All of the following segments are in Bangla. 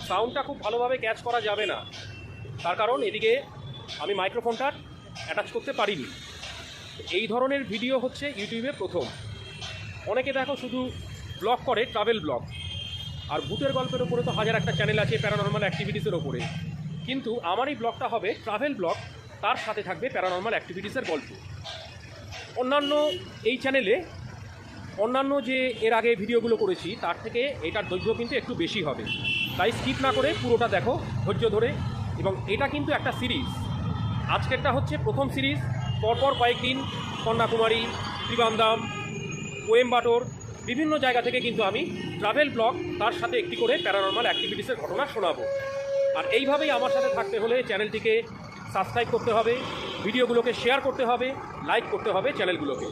সাউন্ডটা খুব ভালোভাবে ক্যাচ করা যাবে না, তার কারণ এদিকে আমি মাইক্রোফোনটা অ্যাটাচ করতে পারিনি। এই ধরনের ভিডিও হচ্ছে ইউটিউবে প্রথম। অনেকে দেখো শুধু ব্লগ করে, ট্রাভেল ব্লগ, আর ভূতের গল্পের ওপরে তো হাজার একটা চ্যানেল আছে, প্যারানর্মাল অ্যাক্টিভিটিসের ওপরে। কিন্তু আমার এই ব্লগটা হবে ট্রাভেল ব্লগ, তার সাথে থাকবে প্যারানর্মাল অ্যাক্টিভিটিসের গল্প। অন্যান্য এই চ্যানেলে অন্যান্য যে এর আগে ভিডিওগুলো করেছি তার থেকে এটার দৈর্ঘ্য কিন্তু একটু বেশি হবে, তাই স্কিপ না করে পুরোটা দেখো ধৈর্য ধরে। এবং এটা কিন্তু একটা সিরিজ, আজকেরটা হচ্ছে প্রথম সিরিজ। পরপর কয়েকদিন কন্যাকুমারী, ত্রিবান্দাম, কোয়েম্বাটোর বিভিন্ন জায়গা থেকে কিন্তু আমি ট্রাভেল ব্লগ, তার সাথে একটি করে প্যারানর্মাল অ্যাক্টিভিটিসের ঘটনা শোনাবো। আর এইভাবেই আমার সাথে থাকতে হলে চ্যানেলটিকে সাবস্ক্রাইব করতে হবে, ভিডিওগুলোকে শেয়ার করতে হবে, লাইক করতে হবে চ্যানেলগুলোকে।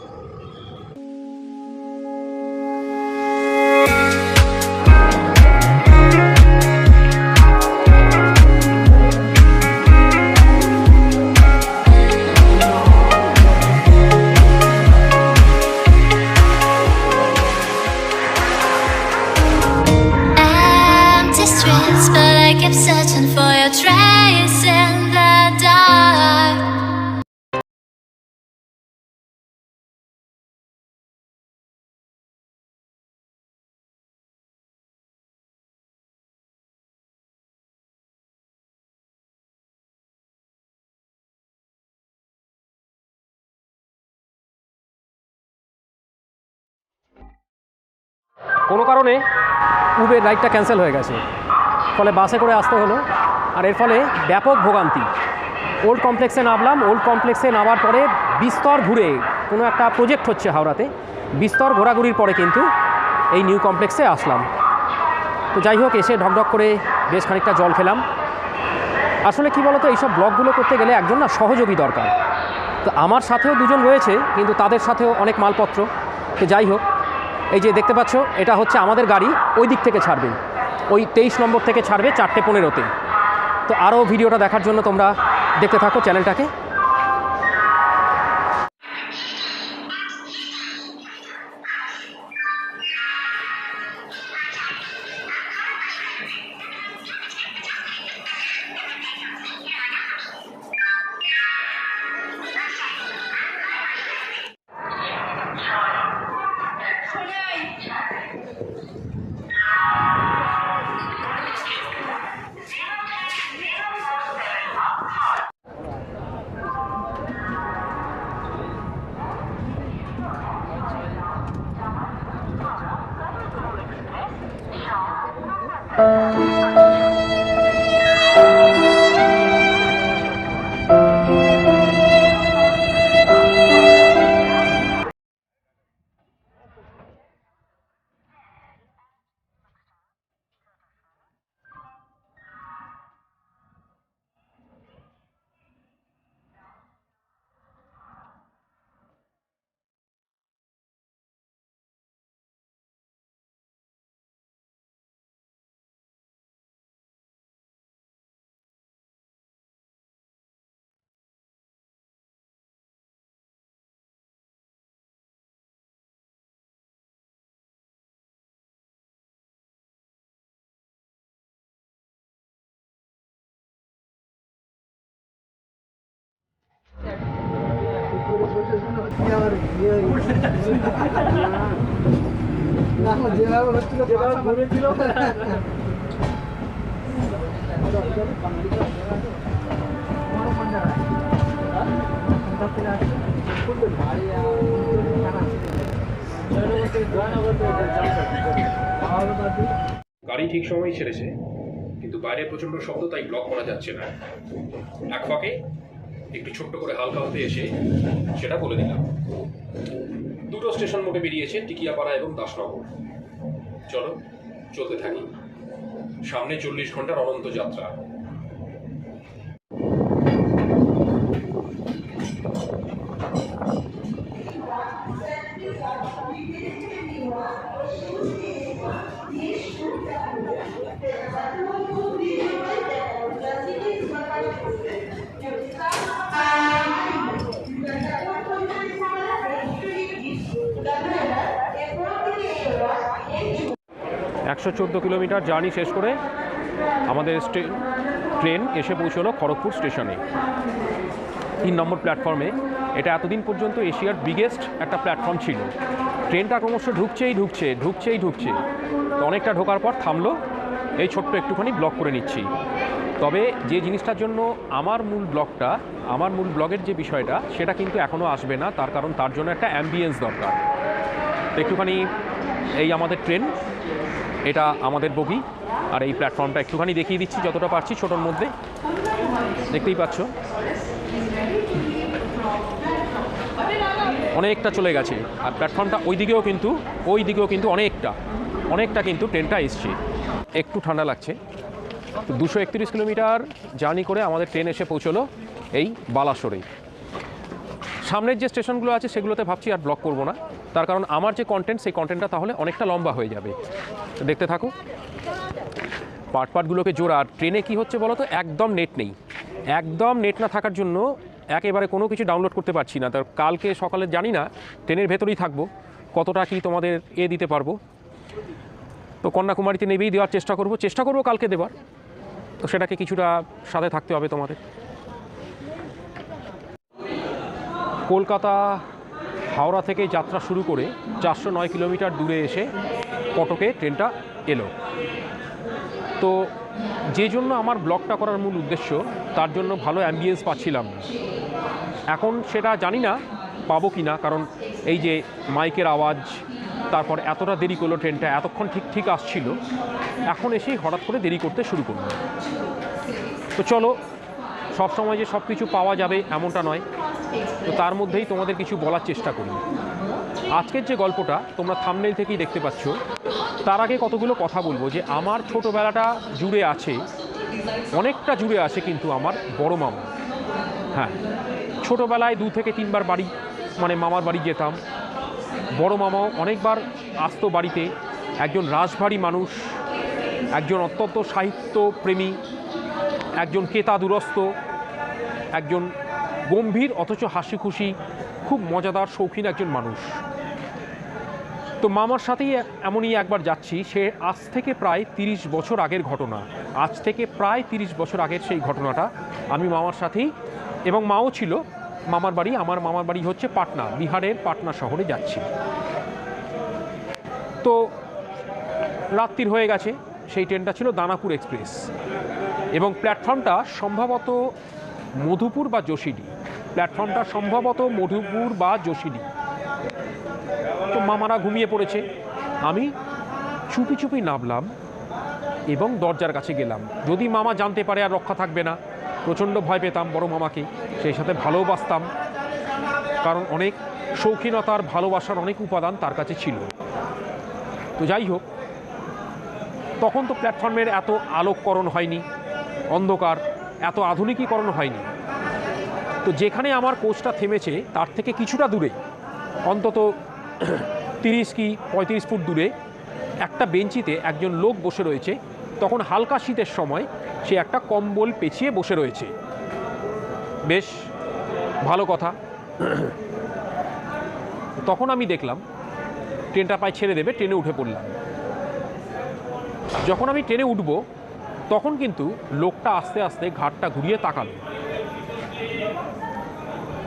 But I kept searching for your trace in the dark. কোনো কারণে উবের রাইডটা ক্যান্সেল হয়ে গেছে, ফলে বাসে করে আসতে হলো। আর এর ফলে ব্যাপক ভোগান্তি। ওল্ড কমপ্লেক্সে নামলাম, ওল্ড কমপ্লেক্সে নামার পরে বিস্তর ঘুরে, কোনো একটা প্রজেক্ট হচ্ছে হাওড়াতে, বিস্তর ঘোরাঘুরির পরে কিন্তু এই নিউ কমপ্লেক্সে আসলাম। তো যাই হোক, এসে ঢকঢক করে বেশ খানিকটা জল খেলাম। আসলে কি বলতো, এইসব ব্লগগুলো করতে গেলে একজন না সহযোগী দরকার। তো আমার সাথেও দুজন রয়েছে, কিন্তু তাদের সাথেও অনেক মালপত্র। তো যাই হোক, এই যে দেখতে পাচ্ছ, এটা হচ্ছে আমাদের গাড়ি, ওই দিক থেকে ছাড়বে, ওই 23 নম্বর থেকে ছাড়বে 4:15-তে। তো আরও ভিডিওটা দেখার জন্য তোমরা দেখতে থাকো চ্যানেলটাকে। গাড়ি ঠিক সময় ছেড়েছে, কিন্তু বাইরে প্রচণ্ড শব্দ, তাই ব্লক করা যাচ্ছে না। এক ফাঁকে একটু ছোট্ট করে হালকা হতে এসে সেটা বলে দিলাম। দুটো স্টেশন মোটে বেরিয়েছে, টিকিয়াপাড়া এবং দাসনগর। চলো চলতে থাকি, সামনে 40 ঘন্টার অনন্ত যাত্রা। একশো 14 কিলোমিটার জার্নি শেষ করে আমাদের ট্রেন এসে পৌঁছলো খড়গপুর স্টেশনে 3 নম্বর প্ল্যাটফর্মে। এটা এতদিন পর্যন্ত এশিয়ার বিগেস্ট একটা প্ল্যাটফর্ম ছিল। ট্রেনটা ক্রমশ ঢুকছে। তো অনেকটা ঢোকার পর থামলো। এই ছোট্ট একটুখানি ব্লগ করে নিচ্ছি। তবে যে জিনিসটার জন্য আমার মূল ব্লগের যে বিষয়টা, সেটা কিন্তু এখনও আসবে না। তার কারণ তার জন্য একটা অ্যাম্বিয়েন্স দরকার। তো একটুখানি এই আমাদের ট্রেন, এটা আমাদের বগি, আর এই প্ল্যাটফর্মটা একটুখানি দেখিয়ে দিচ্ছি যতটা পারছি ছোটোর মধ্যে। দেখতেই পাচ্ছ অনেকটা চলে গেছে। আর প্ল্যাটফর্মটা ওই দিকেও কিন্তু অনেকটা কিন্তু ট্রেনটা এসছে। একটু ঠান্ডা লাগছে। 231 কিলোমিটার জার্নি করে আমাদের ট্রেন এসে পৌঁছলো এই বালাসোরে। সামনের যে স্টেশনগুলো আছে সেগুলোতে ভাবছি আর ব্লগ করব না, তার কারণ আমার যে কন্টেন্ট, সেই কন্টেন্টটা তাহলে অনেকটা লম্বা হয়ে যাবে। দেখতে থাকো। পার্টগুলোকে জোড়া। আর ট্রেনে কি হচ্ছে বলো তো, একদম নেট না থাকার জন্য একেবারে কোনো কিছু ডাউনলোড করতে পারছি না। তার কালকে সকালে জানি না, ট্রেনের ভেতরেই থাকবো, কতটা কি তোমাদের দিতে পারবো। তো কন্যাকুমারীতে নেবেই দেওয়ার চেষ্টা করবো কালকে দেবার। তো সেটাকে কিছুটা সাথে থাকতে হবে তোমাদের। কলকাতা হাওড়া থেকে যাত্রা শুরু করে 409 কিলোমিটার দূরে এসে কটকে ট্রেনটা এলো। তো যে জন্য আমার ব্লগটা করার মূল উদ্দেশ্য, তার জন্য ভালো অ্যাম্বিয়েন্স পাচ্ছিলাম না। এখন সেটা জানি না পাবো কি না, কারণ এই যে মাইকের আওয়াজ, তারপর এতটা দেরি করলো ট্রেনটা, এতক্ষণ ঠিক আসছিল, এখন এসেই হঠাৎ করে দেরি করতে শুরু করলো। তো চলো, সবসময় যে সব কিছু পাওয়া যাবে এমনটা নয়। তো তার মধ্যেই তোমাদের কিছু বলার চেষ্টা করি। আজকের যে গল্পটা তোমরা থাম্বনেল থেকেই দেখতে পাচ্ছ, তার আগে কতগুলো কথা বলবো। যে আমার ছোটোবেলাটা অনেকটা জুড়ে আছে কিন্তু আমার বড় মামা। হ্যাঁ, ছোটোবেলায় 2 থেকে 3 বার বাড়ি, মানে মামার বাড়ি যেতাম। বড় মামাও অনেকবার আসতো বাড়িতে। একজন রাশভারী মানুষ, একজন অত্যন্ত সাহিত্যপ্রেমী, একজন কেতা দুরস্ত, একজন গম্ভীর অথচ হাসি খুশি, খুব মজাদার শৌখিন একজন মানুষ। তো মামার সাথেই এমনই একবার যাচ্ছি। সে আজ থেকে প্রায় 30 বছর আগের ঘটনা। সেই ঘটনাটা আমি মামার সাথেই, এবং মাও ছিল মামার বাড়ি। আমার মামার বাড়ি হচ্ছে পাটনা, বিহারের পাটনা শহরে যাচ্ছি। তো রাত্রির হয়ে গেছে। সেই ট্রেনটা ছিল দানাপুর এক্সপ্রেস, এবং প্ল্যাটফর্মটা সম্ভবত মধুপুর বা যশিডি। তো মামারা ঘুমিয়ে পড়েছে। আমি চুপি নামলাম এবং দরজার কাছে গেলাম। যদি মামা জানতে পারে আর রক্ষা থাকবে না। প্রচণ্ড ভয় পেতাম বড় মামাকে, সেই সাথে ভালোবাসতাম, কারণ অনেক শৌখিনতার, ভালোবাসার অনেক উপাদান তার কাছে ছিল। তো যাই হোক, তখন তো প্ল্যাটফর্মের এত আলোককরণ হয়নি, অন্ধকার, এত আধুনিকীকরণ হয়নি। তো যেখানে আমার কোচটা থেমেছে তার থেকে কিছুটা দূরে, অন্তত 30 কি 35 ফুট দূরে, একটা বেঞ্চিতে একজন লোক বসে রয়েছে। তখন হালকা শীতের সময় সে একটা কম্বল পেঁচিয়ে বসে রয়েছে। বেশ ভালো কথা। তখন আমি দেখলাম ট্রেনটা প্রায় ছেড়ে দেবে, ট্রেনে উঠে পড়লাম। যখন আমি ট্রেনে উঠব, তখন কিন্তু লোকটা আস্তে আস্তে ঘাটটা ঘুরিয়ে তাকালো,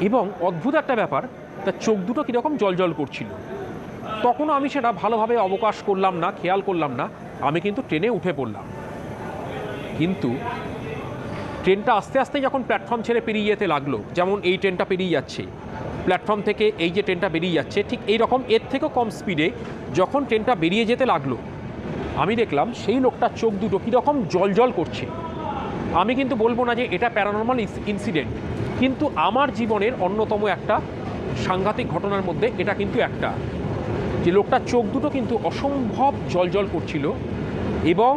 এবং অদ্ভুত একটা ব্যাপার, তার চোখ দুটো কীরকম জলজল করছিল। তখনও আমি সেটা ভালোভাবে অবকাশ করলাম না, খেয়াল করলাম না। আমি কিন্তু ট্রেনে উঠে পড়লাম। কিন্তু ট্রেনটা আস্তে আস্তে যখন প্ল্যাটফর্ম ছেড়ে পেরিয়ে যেতে লাগলো, যেমন এই ট্রেনটা পেরিয়ে যাচ্ছে প্ল্যাটফর্ম থেকে, এই যে ট্রেনটা বেরিয়ে যাচ্ছে, ঠিক এই রকম এর থেকেও কম স্পিডে যখন ট্রেনটা বেরিয়ে যেতে লাগলো, আমি দেখলাম সেই লোকটার চোখ দুটো কীরকম জলজল করছে। আমি কিন্তু বলবো না যে এটা প্যারানর্মাল ইনসিডেন্ট, কিন্তু আমার জীবনের অন্যতম একটা সাংঘাতিক ঘটনার মধ্যে এটা কিন্তু একটা, যে লোকটার চোখ দুটো কিন্তু অসম্ভব জলজল করছিল। এবং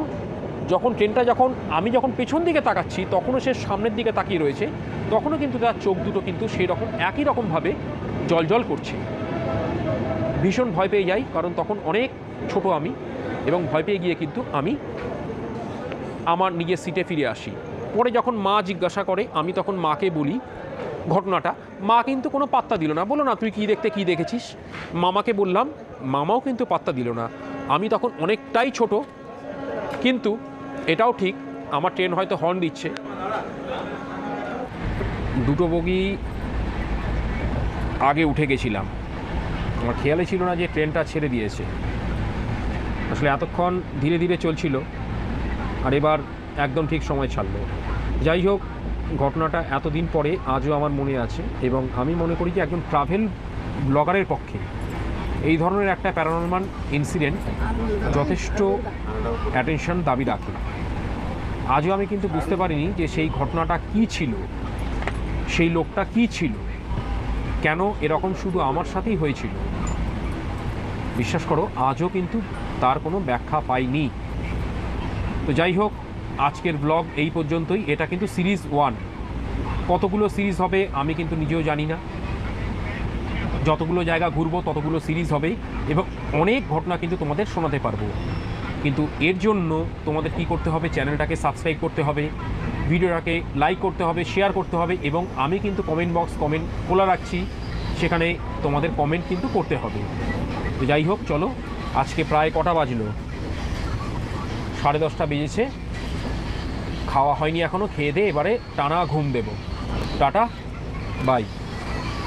আমি যখন পেছন দিকে তাকাচ্ছি, তখনও সে সামনের দিকে তাকিয়ে রয়েছে, তখনও কিন্তু তার চোখ দুটো কিন্তু সেই রকম একই রকমভাবে জলজল করছে। ভীষণ ভয় পেয়ে যাই, কারণ তখন অনেক ছোট আমি, এবং ভয় পেয়ে গিয়ে কিন্তু আমি আমার নিজের সিটে ফিরে আসি। পরে যখন মা জিজ্ঞাসা করে, আমি তখন মাকে বলি ঘটনাটা। মা কিন্তু কোনো পাত্তা দিল না, বলো না তুই কী দেখেছিস। মামাকে বললাম, মামাও কিন্তু পাত্তা দিল না। আমি তখন অনেকটাই ছোট, কিন্তু এটাও ঠিক, আমার ট্রেন হয়তো হর্ন দিচ্ছে। দুটো বগি আগে উঠে গেছিলাম, আমার খেয়ালে ছিল না যে ট্রেনটা ছেড়ে দিয়েছে। আসলে এতক্ষণ ধীরে ধীরে চলছিল, আর এবার একদম ঠিক সময় ছাড়লো। যাই হোক, ঘটনাটা এতদিন পরে আজও আমার মনে আছে, এবং আমি মনে করি যে একজন ট্রাভেল ব্লগারের পক্ষে এই ধরনের একটা প্যারানরমাল ইনসিডেন্ট যথেষ্ট অ্যাটেনশন দাবি রাখে। আজও আমি কিন্তু বুঝতে পারিনি যে সেই ঘটনাটা কী ছিল, সেই লোকটা কী ছিল, কেন এরকম শুধু আমার সাথেই হয়েছিল। বিশ্বাস করো, আজও কিন্তু তার কোনো ব্যাখ্যা পাইনি। তো যাই হোক, আজকের ব্লগ এই পর্যন্তই। এটা কিন্তু সিরিজ 1, কতগুলো সিরিজ হবে আমি কিন্তু নিজেও জানি না। যতগুলো জায়গা ঘুরবো ততগুলো সিরিজ হবে, এবং অনেক ঘটনা কিন্তু তোমাদের শোনাতে পারবো। কিন্তু এর জন্য তোমাদের কি করতে হবে, চ্যানেলটাকে সাবস্ক্রাইব করতে হবে, ভিডিওটাকে লাইক করতে হবে, শেয়ার করতে হবে, এবং আমি কিন্তু কমেন্ট বক্স কমেন্ট খোলা রাখছি, সেখানে তোমাদের কমেন্ট কিন্তু করতে হবে। তো যাই হোক, চলো, আজকে প্রায় কটা বাজলো, 10:30 বেজেছে। খাওয়া হয়নি এখনও, খেয়ে দিয়ে এবারে টানা ঘুম দেব। Tata, by.